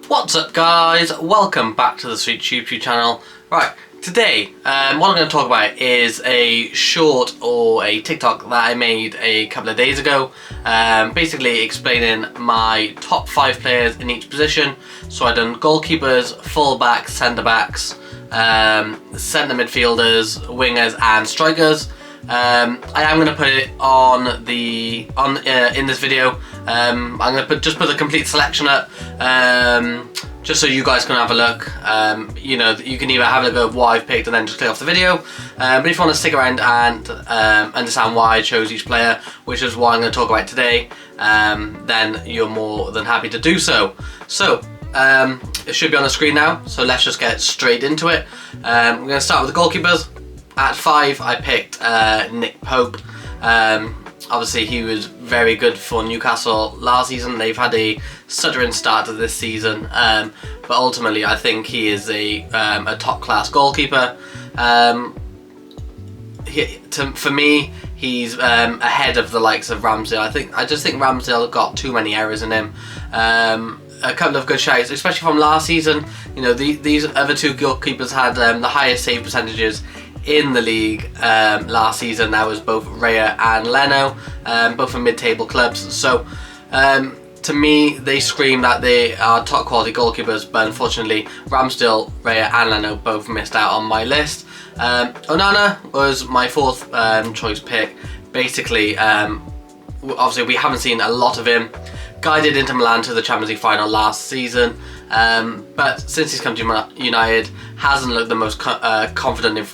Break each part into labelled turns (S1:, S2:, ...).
S1: What's up guys, welcome back to the Sweet YouTube channel. Right, today what I'm going to talk about is a short or a TikTok that I made a couple of days ago, basically explaining my top 5 players in each position. So I've done goalkeepers, full-backs, centre-backs, centre midfielders, wingers and strikers. I am going to put it on the in this video. I'm going to just put the complete selection up, just so you guys can have a look. You know, you can either have a look at what I've picked and then just click off the video. But if you want to stick around and understand why I chose each player, which is what I'm going to talk about today, then you're more than happy to do so. So it should be on the screen now. So let's just get straight into it. We're going to start with the goalkeepers. At 5, I picked Nick Pope. Obviously, he was very good for Newcastle last season. They've had a stuttering start to this season, but ultimately, I think he is a top-class goalkeeper. For me, he's ahead of the likes of Ramsdale. I just think Ramsdale got too many errors in him. A couple of good shouts, especially from last season. You know, these other two goalkeepers had the highest save percentages in the league last season. That was both Raya and Leno, both from mid-table clubs. So to me, they scream that they are top quality goalkeepers, but unfortunately Ramsdale, Raya and Leno both missed out on my list. Onana was my 4th choice pick. Basically, obviously we haven't seen a lot of him. Guided Inter Milan to the Champions League final last season, but since he's come to United, hasn't looked the most confident in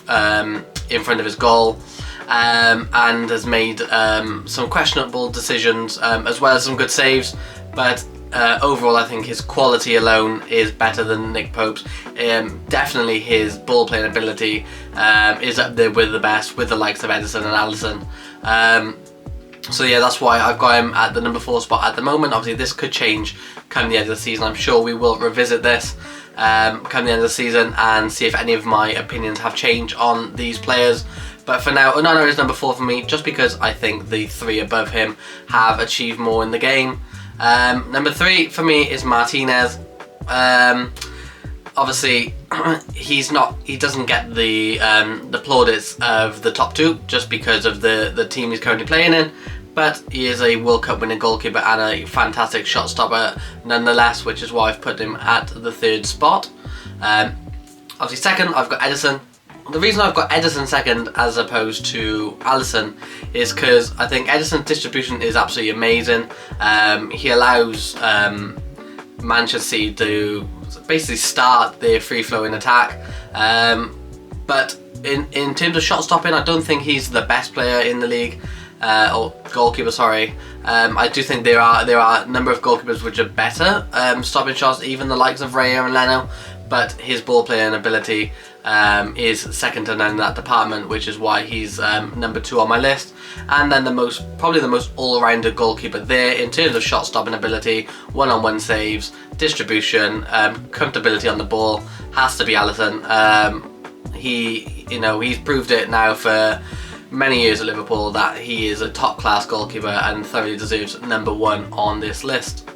S1: front of his goal, and has made some questionable decisions, as well as some good saves. But overall, I think his quality alone is better than Nick Pope's. Definitely his ball playing ability is up there with the best, with the likes of Ederson and Alisson. So yeah, that's why I've got him at the number 4 spot at the moment. Obviously this could change come the end of the season. I'm sure we will revisit this come the end of the season and see if any of my opinions have changed on these players. But for now, Onana is number 4 for me, just because I think the 3 above him have achieved more in the game. Number 3 for me is Martinez. Obviously he doesn't get the plaudits of the top 2 just because of the team he's currently playing in, but he is a World Cup winning goalkeeper and a fantastic shot stopper nonetheless, which is why I've put him at the 3rd spot. Obviously second, I've got Ederson. The reason I've got Ederson second as opposed to Alisson is because I think Ederson's distribution is absolutely amazing. He allows Manchester City to basically start their free-flowing attack, but in terms of shot stopping, I don't think he's the best player in the league, or goalkeeper, sorry. I do think there are a number of goalkeepers which are better stopping shots, even the likes of Raya and Leno, but his ball playing ability is second to none in that department, which is why he's number 2 on my list. And then probably the most all-rounded goalkeeper there in terms of shot stopping ability, one-on-one saves, distribution, comfortability on the ball, has to be Alisson. He's proved it now for many years at Liverpool that he is a top-class goalkeeper and thoroughly deserves number 1 on this list.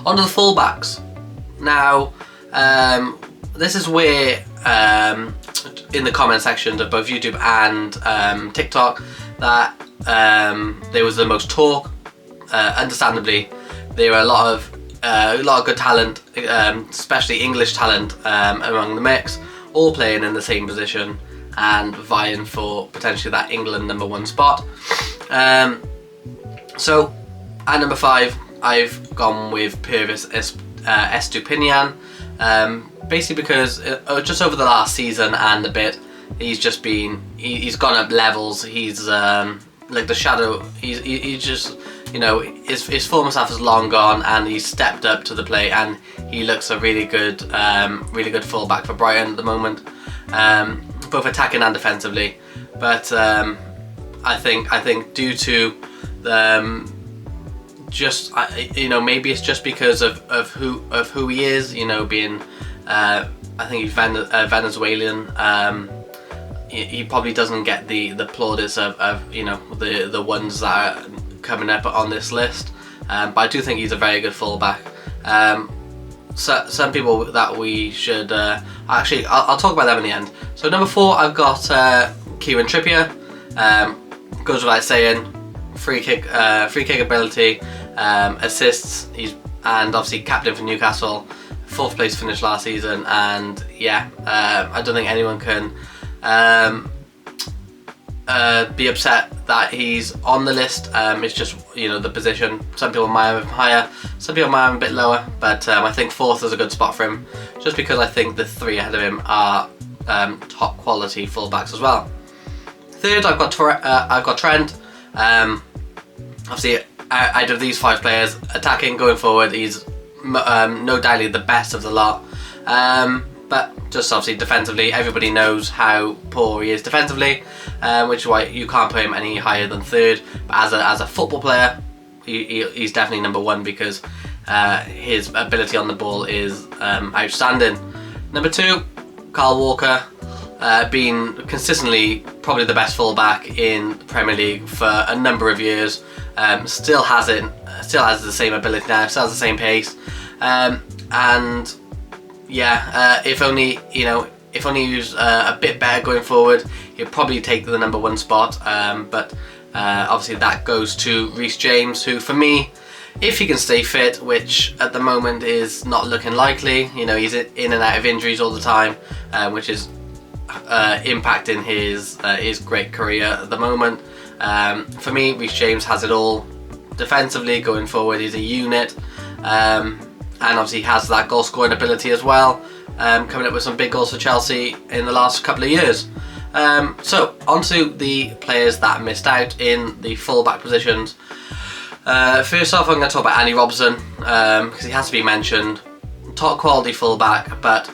S1: On to the fullbacks. Now, this is where in the comment sections of both YouTube and TikTok that there was the most talk. Understandably, there are a lot of good talent, especially English talent, among the mix, all playing in the same position and vying for potentially that England number 1 spot. So at number 5, I've gone with Pervis Estupiñán. Basically because just over the last season and a bit, he's gone up levels. He's like the shadow. He's just, you know, his former self is long gone, and he's stepped up to the plate, and he looks a really good fullback for Brighton at the moment, both attacking and defensively. But I think due to maybe it's just because of who he is, you know, being I think he's Venezuelan. He probably doesn't get the plaudits of you know, the ones that are coming up on this list, but I do think he's a very good fullback. some people that we should actually I'll talk about them in the end. So number 4, I've got Kieran Trippier. Goes without saying, free kick ability, assists. And obviously captain for Newcastle, 4th place finish last season, and yeah, I don't think anyone can be upset that he's on the list. It's just, you know, the position. Some people might have him higher, some people might have him a bit lower, but I think 4th is a good spot for him, just because I think the 3 ahead of him are top quality fullbacks as well. 3rd, I've got Trent. Obviously, out of these 5 players, attacking, going forward, he's no doubtly the best of the lot. But just obviously defensively, everybody knows how poor he is defensively, which is why you can't put him any higher than 3rd. But as a football player, he's definitely number 1, because his ability on the ball is outstanding. Number 2, Kyle Walker, been consistently probably the best fullback in the Premier League for a number of years. Still has the same ability now, still has the same pace, and yeah, if only he was a bit better going forward, he'd probably take the number 1 spot. But obviously that goes to Reece James, who for me, if he can stay fit, which at the moment is not looking likely, you know, he's in and out of injuries all the time, which is impacting his great career at the moment. For me, Reece James has it all. Defensively, going forward, he's a unit, and obviously he has that goal scoring ability as well, coming up with some big goals for Chelsea in the last couple of years. So onto the players that missed out in the full-back positions. First off, I'm going to talk about Andy Robertson, because he has to be mentioned. Top quality full-back, but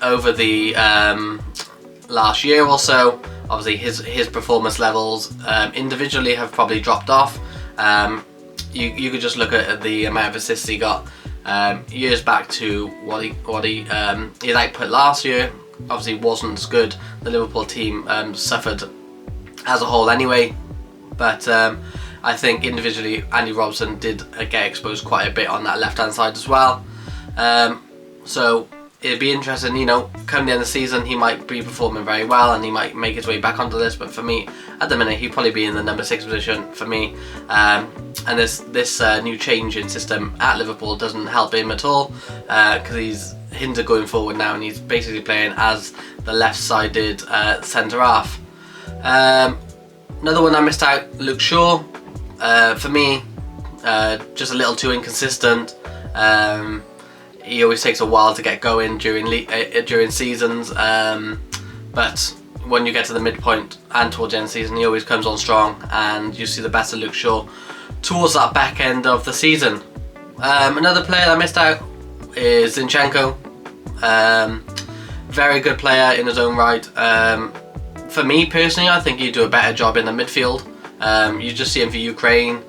S1: over the last year or so, obviously his performance levels individually have probably dropped off. You could just look at the amount of assists he got years back to what his output last year. Obviously wasn't as good. The Liverpool team suffered as a whole anyway, but I think individually Andy Robertson did get exposed quite a bit on that left hand side as well. So it'd be interesting, you know, come the end of the season, he might be performing very well and he might make his way back onto this, but for me, at the minute, he'd probably be in the number 6 position for me. And this new change in system at Liverpool doesn't help him at all, because he's hindered going forward now, and he's basically playing as the left-sided centre-half. Another one I missed out, Luke Shaw. For me, just a little too inconsistent. He always takes a while to get going during seasons, but when you get to the midpoint and towards the end of the season, he always comes on strong, and you see the best of Luke Shaw towards that back end of the season. Another player that I missed out is Zinchenko. Very good player in his own right. For me personally, I think he'd do a better job in the midfield. You just see him for Ukraine,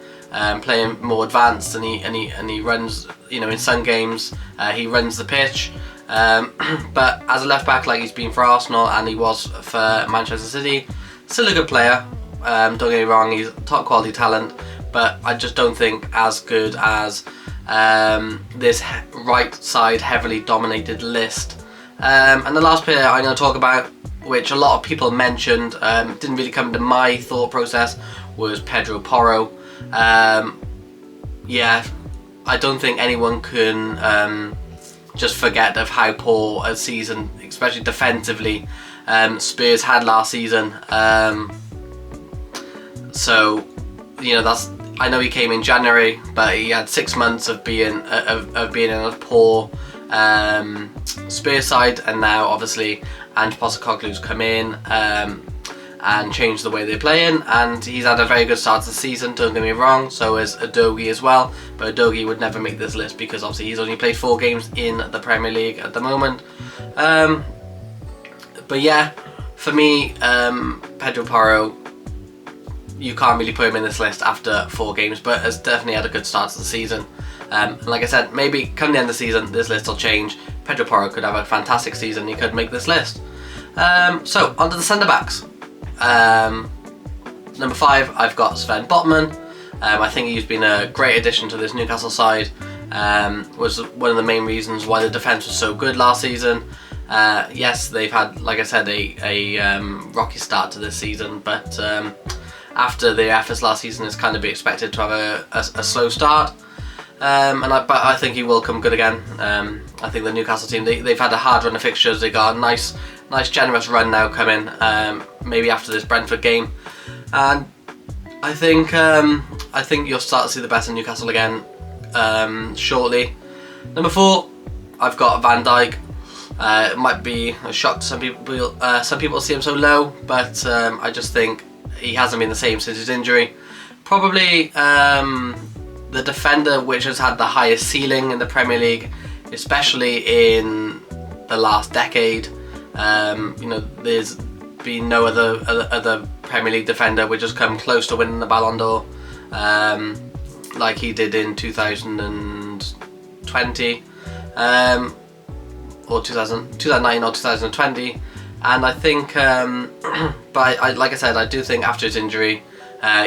S1: playing more advanced, and he runs, you know, in some games he runs the pitch, but as a left back, like he's been for Arsenal and he was for Manchester City, still a good player. Don't get me wrong, he's top quality talent, but I just don't think as good as this right side heavily dominated list. And the last player I'm going to talk about, which a lot of people mentioned, didn't really come into my thought process, was Pedro Porro. Yeah, I don't think anyone can just forget of how poor a season, especially defensively, Spurs had last season. So, you know, I know he came in January, but he had 6 months of being in a poor Spurs side, and now obviously Ange Postecoglou's come in and changed the way they're playing, and he's had a very good start to the season, don't get me wrong, so has Udogie as well, but Udogie would never make this list because obviously he's only played 4 games in the Premier League at the moment. But yeah, for me, Pedro Porro, you can't really put him in this list after 4 games, but has definitely had a good start to the season. Like I said, maybe come the end of the season, this list will change. Pedro Porro could have a fantastic season, he could make this list. So, onto the centre-backs. Number 5, I've got Sven Botman. I think he's been a great addition to this Newcastle side. was one of the main reasons why the defence was so good last season. Yes, they've had, like I said, a rocky start to this season, but after the efforts last season, it's kind of be expected to have a slow start. But I think he will come good again. I think the Newcastle team, they've had a hard run of fixtures. They got a nice generous run now coming, maybe after this Brentford game, and I think you'll start to see the best of Newcastle again shortly. Number 4, I've got Van Dijk. It might be a shock to some people. Some people see him so low, but I just think he hasn't been the same since his injury. Probably the defender which has had the highest ceiling in the Premier League, especially in the last decade. There's been no other Premier League defender which has come close to winning the Ballon d'Or, like he did in 2020, or 2019 or 2020. And I think, like I said, I do think after his injury,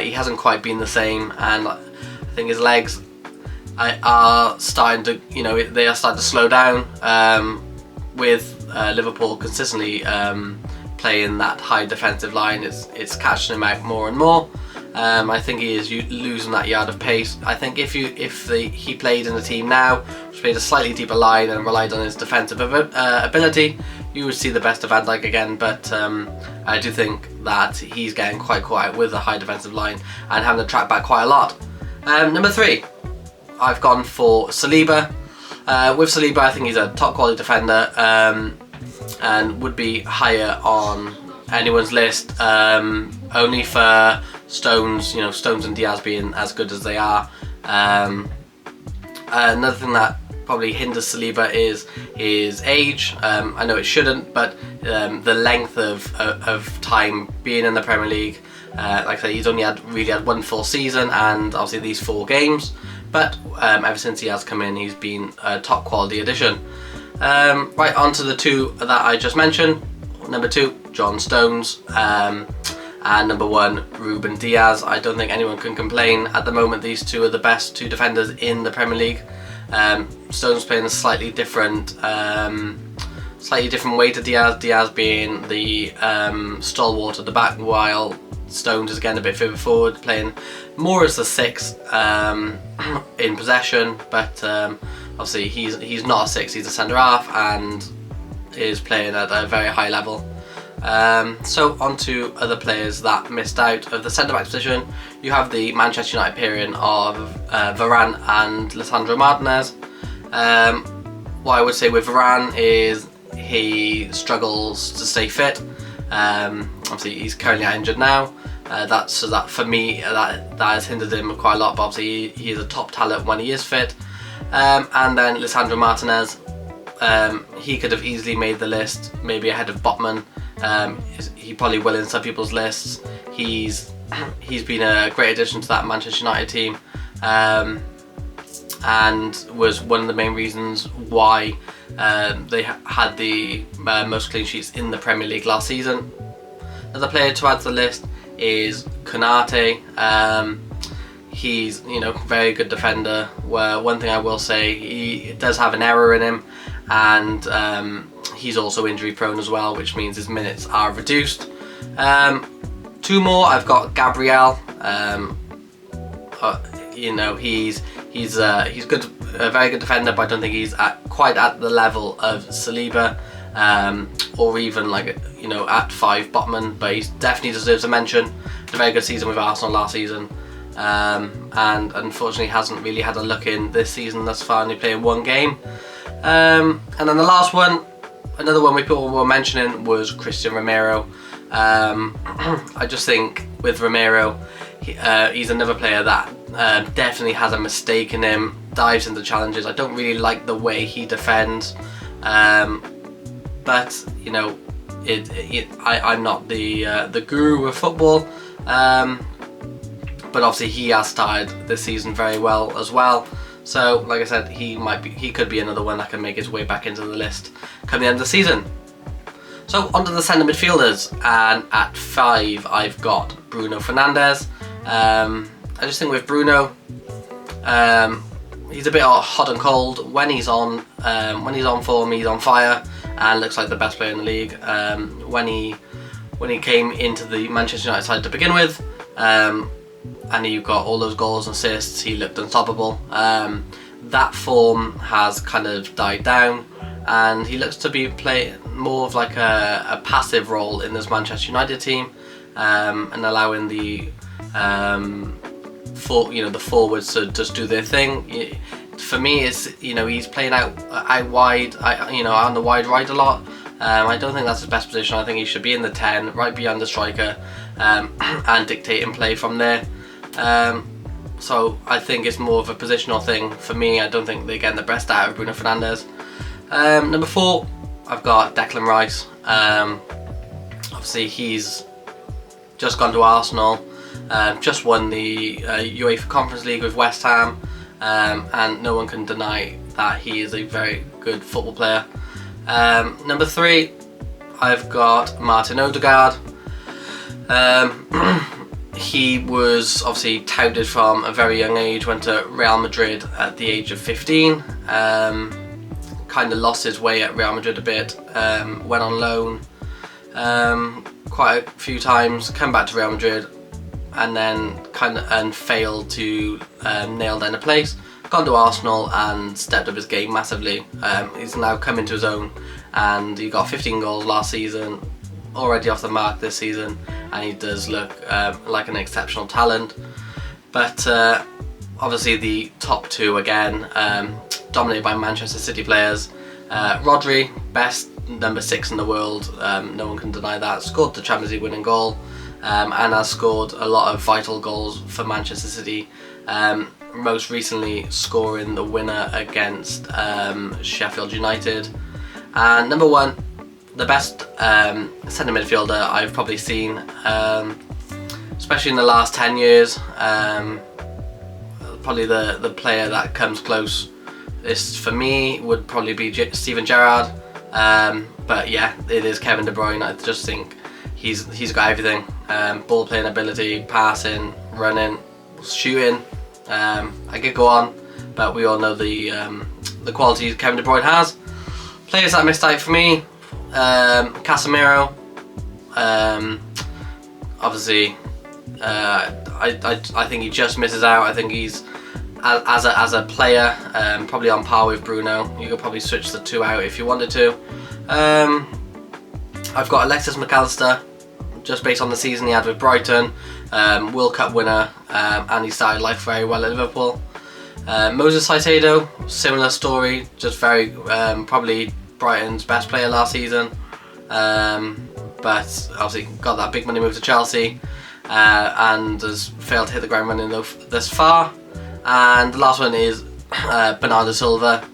S1: he hasn't quite been the same, and I think his legs are starting to, they are starting to slow down with Liverpool consistently playing that high defensive line. It's catching him out more and more. I think he is losing that yard of pace. I think if he played in a team now, which played a slightly deeper line and relied on his defensive ability, you would see the best of Van Dijk again. But I do think that he's getting quite quiet with a high defensive line and having to track back quite a lot. Number 3, I've gone for Saliba. With Saliba, I think he's a top quality defender, and would be higher on anyone's list, only for Stones and Diaz being as good as they are. Another thing that probably hinders Saliba is his age. I know it shouldn't, but the length of time being in the Premier League. Like I said, he's only really had one full season, and obviously these 4 games. But ever since he has come in, he's been a top quality addition. Right, on to the 2 that I just mentioned. Number 2, John Stones, and number 1, Ruben Diaz. I don't think anyone can complain. At the moment, these 2 are the best 2 defenders in the Premier League. Stones playing a slightly different way to Diaz. Diaz being the stalwart at the back, while Stones is getting a bit further forward, playing more as the 6 in possession. But obviously he's not a 6, he's a centre half, and is playing at a very high level. So on to other players that missed out of the centre-back position. You have the Manchester United pairing of Varane and Lisandro Martinez. What I would say with Varane is he struggles to stay fit. Obviously he's currently injured now. That for me that has hindered him quite a lot, but obviously he is a top talent when he is fit. And then Lisandro Martinez, he could have easily made the list, maybe ahead of Botman. He probably will in some people's lists. He's been a great addition to that Manchester United team, and was one of the main reasons why they had the most clean sheets in the Premier League last season. Another player to add to the list is Konate. He's very good defender. Where one thing I will say, he does have an error in him, and he's also injury prone as well, which means his minutes are reduced. 2 more, I've got Gabriel. He's good, a very good defender, but I don't think he's quite at the level of Saliba, or even at 5 Botman. But he definitely deserves a mention. Had a very good season with Arsenal last season, and unfortunately hasn't really had a look in this season thus far, only playing 1 game. And then the last one, another one people were mentioning, was Christian Romero. I just think with Romero, he's another player that definitely has a mistake in him, dives into challenges. I don't really like the way he defends, but I'm not the guru of football, but obviously he has started this season very well as well. So, like I said, he could be another one that can make his way back into the list come the end of the season. So, onto the centre midfielders, and at 5 I've got Bruno Fernandes. I just think with Bruno, he's a bit hot and cold. When he's on form, he's on fire and looks like the best player in the league. When he came into the Manchester United side to begin with, and he got all those goals and assists, he looked unstoppable. That form has kind of died down, and he looks to be playing more of like a passive role in this Manchester United team, and allowing the the forwards to just do their thing. For me, it's he's playing out wide, on the wide right a lot. I don't think that's his best position. I think he should be in the 10, right behind the striker, and dictating play from there. So I think it's more of a positional thing for me. I don't think they're getting the best out of Bruno Fernandes. Number 4, I've got Declan Rice. Obviously, he's just gone to Arsenal, just won the UEFA Conference League with West Ham, and no one can deny that he is a very good football player. Number 3, I've got Martin Odegaard. He was obviously touted from a very young age, went to Real Madrid at the age of 15, kind of lost his way at Real Madrid a bit, went on loan quite a few times, come back to Real Madrid, and then failed to nail down a place. Gone to Arsenal and stepped up his game massively. He's now come into his own, and he got 15 goals last season, already off the mark this season, and he does look like an exceptional talent. But obviously the top 2 again, dominated by Manchester City players. Rodri, best number 6 in the world, no one can deny that. Scored the Champions League winning goal, and has scored a lot of vital goals for Manchester City. Most recently scoring the winner against Sheffield United. And number 1, the best centre midfielder I've probably seen, especially in the last 10 years. Probably the player that comes close for me would probably be Steven Gerrard. But yeah, it is Kevin De Bruyne. I just think he's got everything: ball playing ability, passing, running, shooting. I could go on, but we all know the qualities Kevin De Bruyne has. Players that missed out for me: Casemiro. Obviously, I think he just misses out. I think he's as a player probably on par with Bruno. You could probably switch the 2 out if you wanted to. I've got Alexis McAllister, just based on the season he had with Brighton, World Cup winner, and he started life very well at Liverpool. Moses Caicedo, similar story, just very probably Brighton's best player last season, but obviously got that big money move to Chelsea, and has failed to hit the ground running thus far. And the last one is Bernardo Silva,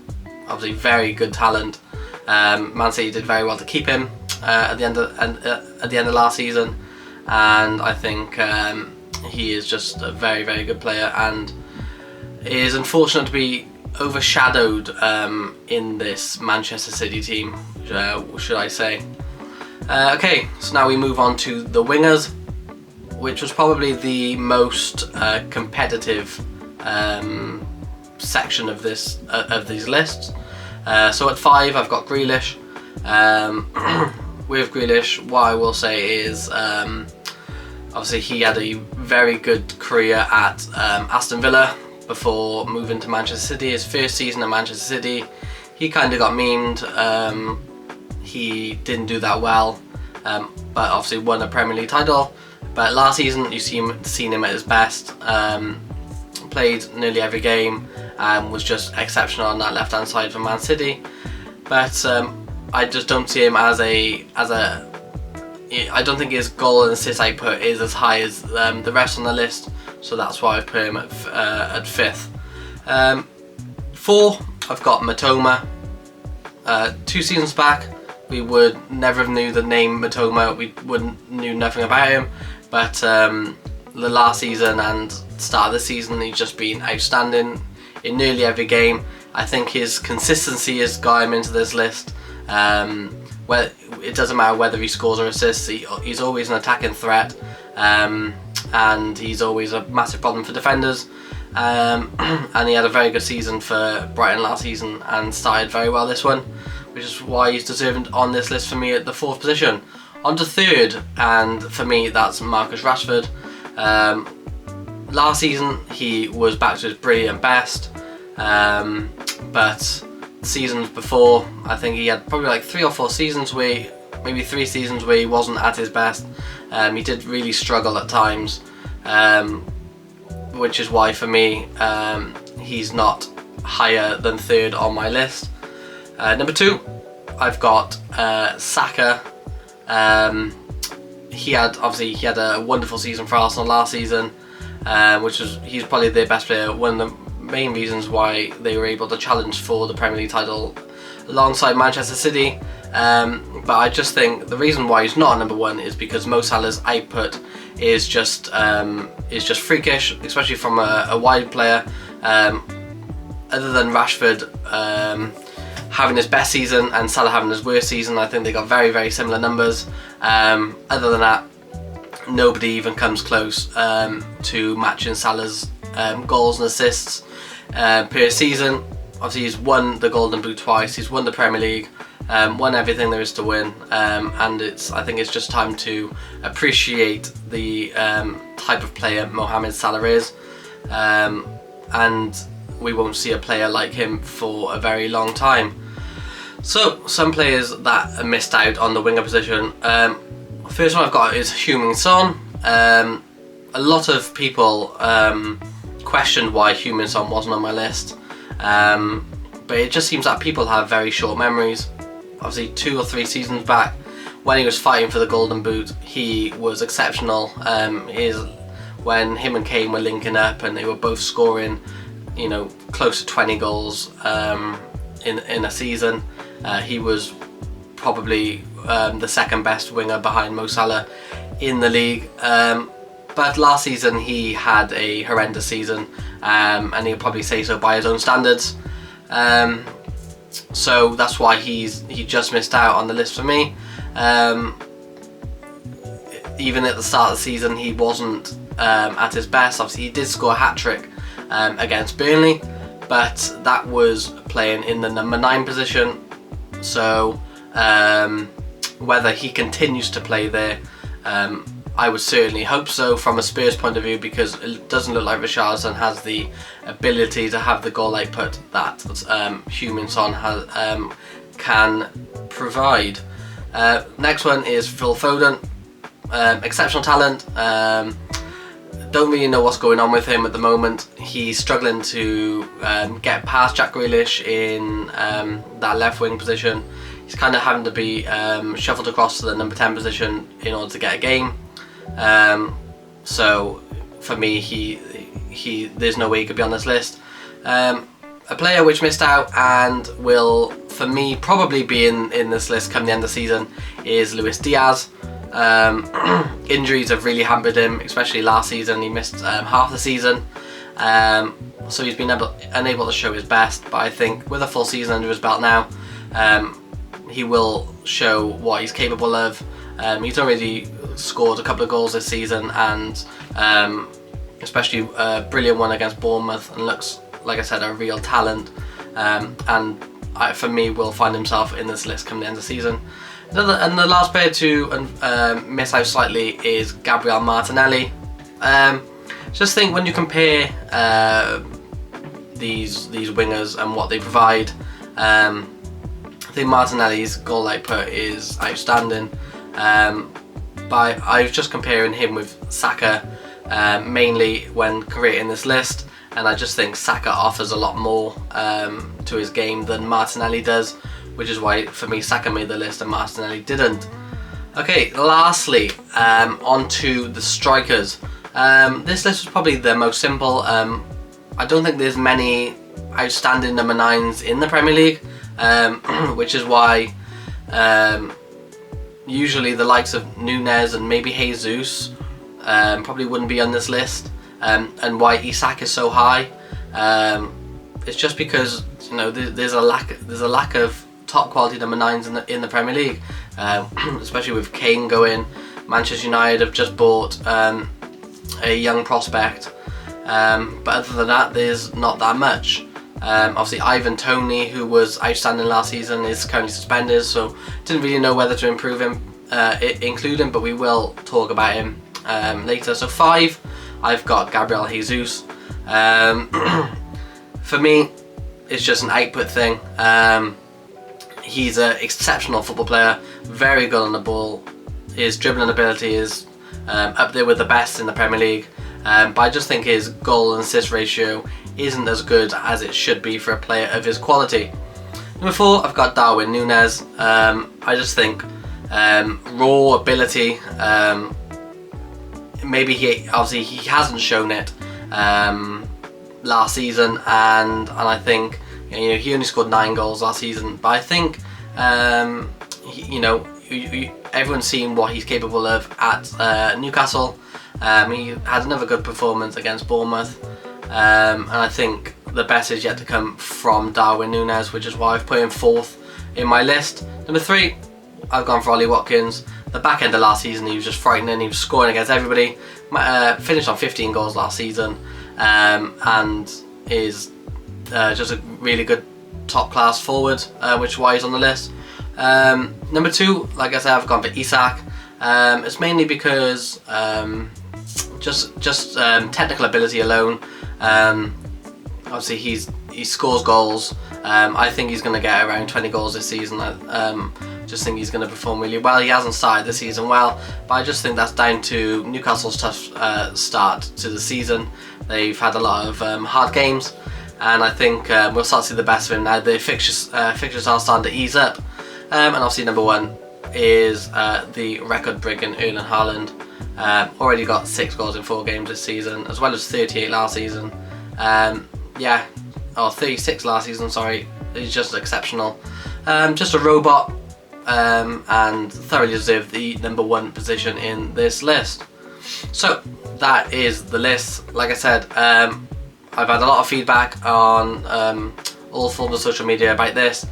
S1: obviously very good talent. Man City did very well to keep him at the end of last season, and I think he is just a very, very good player, and is unfortunate to be overshadowed in this Manchester City team, should I say. Okay, so now we move on to the wingers, which was probably the most competitive section of these lists. So at 5, I've got Grealish. With Grealish, what I will say is, obviously he had a very good career at Aston Villa before moving to Manchester City. His first season at Manchester City, he kind of got memed. He didn't do that well, but obviously won a Premier League title. But last season, you've seen him at his best. Played nearly every game, and was just exceptional on that left-hand side for Man City. But I just don't see him as a. I don't think his goal and assist output is as high as the rest on the list, so that's why I've put him at 5th. 4, I've got Matoma. 2 seasons back, we would never have knew the name Matoma. We knew nothing about him, but the last season and start of the season, he's just been outstanding in nearly every game. I think his consistency has got him into this list. Where it doesn't matter whether he scores or assists, he's always an attacking threat, and he's always a massive problem for defenders. and he had a very good season for Brighton last season and started very well this one, which is why he's deserving on this list for me at the 4th position. On to 3rd, and for me that's Marcus Rashford. Last season he was back to his brilliant best, but seasons before, I think he had probably like 3 or 4 seasons where, maybe 3 seasons where he wasn't at his best. He did really struggle at times, which is why for me he's not higher than 3rd on my list. Number 2, I've got Saka. He had a wonderful season for Arsenal last season, he's probably their best player. One of the main reasons why they were able to challenge for the Premier League title alongside Manchester City. But I just think the reason why he's not number 1 is because Mo Salah's output is just freakish, especially from a wide player. Other than Rashford having his best season and Salah having his worst season, I think they got very, very similar numbers. Other than that, nobody even comes close to matching Salah's goals and assists per season. Obviously he's won the Golden Boot twice, he's won the Premier League, won everything there is to win, and I think it's just time to appreciate the type of player Mohamed Salah is, and we won't see a player like him for a very long time. So some players that are missed out on the winger position. First one I've got is Heung-min Son. A lot of people questioned why Heung-min Son wasn't on my list, but it just seems that people have very short memories. Obviously 2 or 3 seasons back, when he was fighting for the Golden Boot, he was exceptional. When him and Kane were linking up and they were both scoring, close to 20 goals in a season, he was probably the 2nd best winger behind Mo Salah in the league. But last season he had a horrendous season, and he'll probably say so by his own standards. So that's why he just missed out on the list for me. Even at the start of the season he wasn't at his best. Obviously he did score a hat-trick against Burnley, but that was playing in the number 9 position. So whether he continues to play there, I would certainly hope so from a Spurs point of view, because it doesn't look like Richarlison has the ability to have the goal output that Heung-min Son can provide. Next one is Phil Foden. Exceptional talent. Don't really know what's going on with him at the moment. He's struggling to get past Jack Grealish in that left wing position. He's kind of having to be shuffled across to the number 10 position in order to get a game. So for me, there's no way he could be on this list. A player which missed out and will, for me, probably be in this list come the end of the season is Luis Diaz. Injuries have really hampered him, especially last season. He missed half the season, so he's been unable to show his best. But I think with a full season under his belt now, he will show what he's capable of. He's already scored a couple of goals this season, and especially a brilliant one against Bournemouth, and looks, like I said, a real talent. For me, will find himself in this list come the end of the season. And the last player to miss out slightly is Gabriel Martinelli. Just think, when you compare these wingers and what they provide, I think Martinelli's goal output is outstanding. But I was just comparing him with Saka mainly when creating this list, and I just think Saka offers a lot more to his game than Martinelli does, which is why for me Saka made the list and Martinelli didn't. Okay, lastly, on to the strikers. This list was probably the most simple. I don't think there's many outstanding number 9s in the Premier League, which is why usually the likes of Nunez and maybe Jesus probably wouldn't be on this list, and why Isak is so high. It's just because there's a lack of top quality number 9s in the Premier League, especially with Kane going. Manchester United have just bought a young prospect but other than that, there's not that much. Obviously, Ivan Toney, who was outstanding last season, is currently suspended, so didn't really know whether to include him, but we will talk about him later. So 5, I've got Gabriel Jesus. For me, it's just an output thing. He's an exceptional football player, very good on the ball. His dribbling ability is up there with the best in the Premier League, but I just think his goal and assist ratio isn't as good as it should be for a player of his quality. Number 4, I've got Darwin Núñez. I just think raw ability, maybe he hasn't shown it last season, and I think he only scored 9 goals last season, but I think everyone's seen what he's capable of at Newcastle. He had another good performance against Bournemouth, and I think the best is yet to come from Darwin Núñez, which is why I've put him 4th in my list. Number 3, I've gone for Ollie Watkins. The back end of last season, he was just frightening. He was scoring against everybody. Finished on 15 goals last season, and is just a really good top class forward, which is why he's on the list. Number 2, like I said, I've gone for Isak. It's mainly because just technical ability alone. Obviously he scores goals. I think he's going to get around 20 goals this season. Just think he's going to perform really well. He hasn't started the season well, but I just think that's down to Newcastle's tough start to the season. They've had a lot of hard games, and I think we'll start to see the best of him now. The fixtures are starting to ease up, and obviously number 1 is the record-breaking Erling Haaland. Already got 6 goals in 4 games this season, as well as 38 last season. 36 last season, sorry. He's just exceptional. Just a robot, and thoroughly deserved the number 1 position in this list. So that is the list. Like I said, I've had a lot of feedback on all forms of social media about this,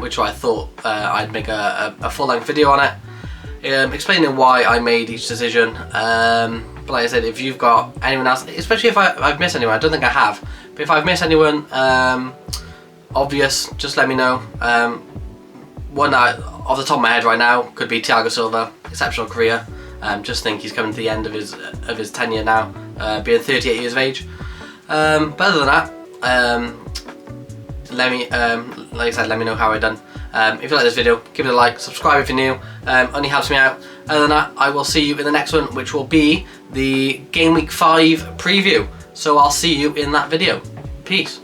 S1: which I thought I'd make a full-length video on it, explaining why I made each decision. But like I said, if you've got anyone else, especially if I've missed anyone, I don't think I have, but if I've missed anyone obvious, just let me know. One off the top of my head right now could be Thiago Silva, exceptional career. Just think he's coming to the end of his tenure now, being 38 years of age. But other than that, let me, like I said, let me know how I done. If you like this video, give it a like, subscribe if you're new. Only helps me out. Other than that, I will see you in the next one, which will be the Game Week 5 preview. So I'll see you in that video. Peace.